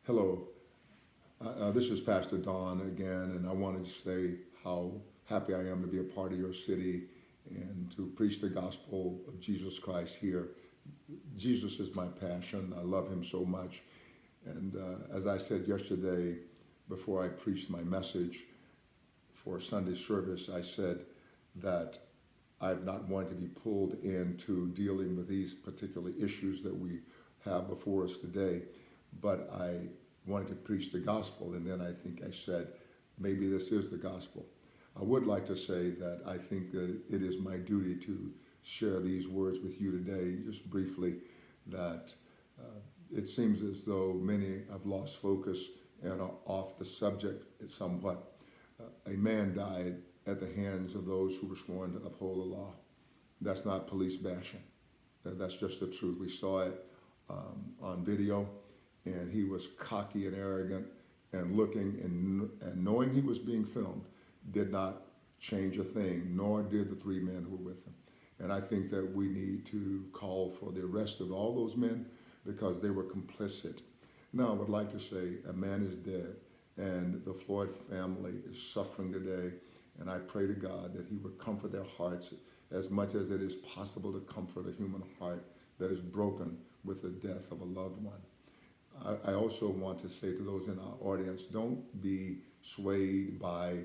Hello, this is Pastor Don again, and I wanted to say how happy I am to be a part of your city and to preach the gospel of Jesus Christ here. Jesus is my passion. I love him so much. And as I said yesterday, before I preached my message for Sunday service, I said that I've not wanted to be pulled into dealing with these particular issues that we have before us today, but I wanted to preach the gospel, and then I think I said, maybe this is the gospel. I would like to say that I think that it is my duty to share these words with you today, just briefly, that it seems as though many have lost focus and are off the subject somewhat. A man died at the hands of those who were sworn to uphold the law. That's not police bashing. That's just the truth. We saw it on video, and he was cocky and arrogant and looking and knowing he was being filmed did not change a thing, nor did the three men who were with him. And I think that we need to call for the arrest of all those men because they were complicit. Now, I would like to say a man is dead, and the Floyd family is suffering today, and I pray to God that he would comfort their hearts as much as it is possible to comfort a human heart that is broken with the death of a loved one. I also want to say to those in our audience, don't be swayed by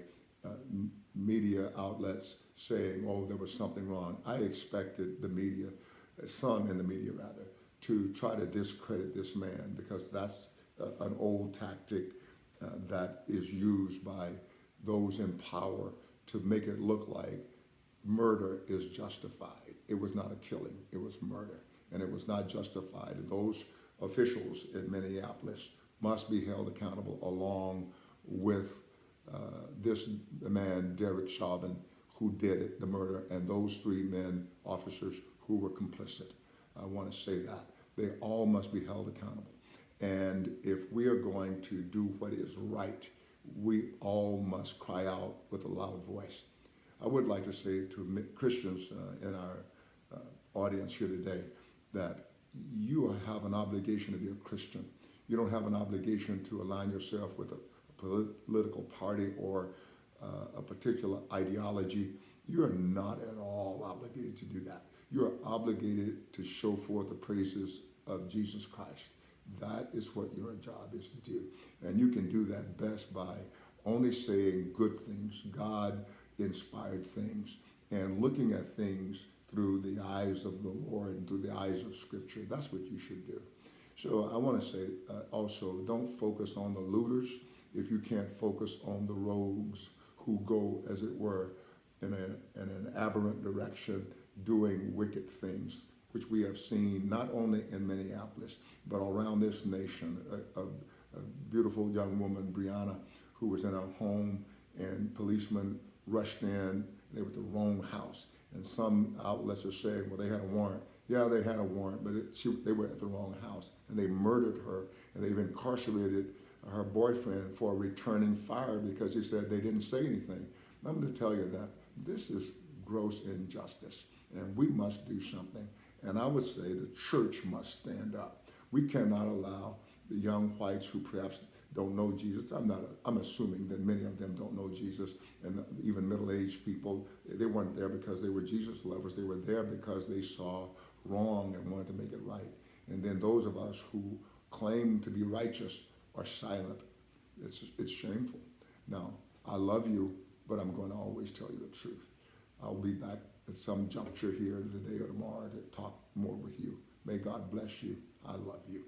media outlets saying, oh, there was something wrong. I expected the media, some in the media rather, to try to discredit this man because that's an old tactic that is used by those in power to make it look like murder is justified. It was not a killing, it was murder, and it was not justified. And those officials in Minneapolis must be held accountable along with this man, Derek Chauvin, who did it, the murder, and those three men, officers, who were complicit. I want to say that. They all must be held accountable. And if we are going to do what is right, we all must cry out with a loud voice. I would like to say to Christians in our audience here today that you have an obligation to be a Christian. You don't have an obligation to align yourself with a political party or a particular ideology. You are not at all obligated to do that. You are obligated to show forth the praises of Jesus Christ. That is what your job is to do. And you can do that best by only saying good things, God-inspired things, and looking at things through the eyes of the Lord and through the eyes of Scripture. That's what you should do. So I want to say also, don't focus on the looters if you can't focus on the rogues who go, as it were, in an aberrant direction, doing wicked things, which we have seen not only in Minneapolis, but around this nation. A beautiful young woman, Brianna, who was in her home, and policemen rushed in. They were at the wrong house. And some outlets are saying, well, they had a warrant. Yeah, they had a warrant, but they were at the wrong house. And they murdered her, and they've incarcerated her boyfriend for returning fire because he said they didn't say anything. I'm going to tell you that this is gross injustice, and we must do something. And I would say the church must stand up. We cannot allow the young whites who perhaps don't know Jesus. I'm assuming that many of them don't know Jesus, and even middle-aged people, they weren't there because they were Jesus lovers. They were there because they saw wrong and wanted to make it right. And then those of us who claim to be righteous are silent. It's shameful. Now, I love you, but I'm going to always tell you the truth. I'll be back at some juncture here today or tomorrow to talk more with you. May God bless you. I love you.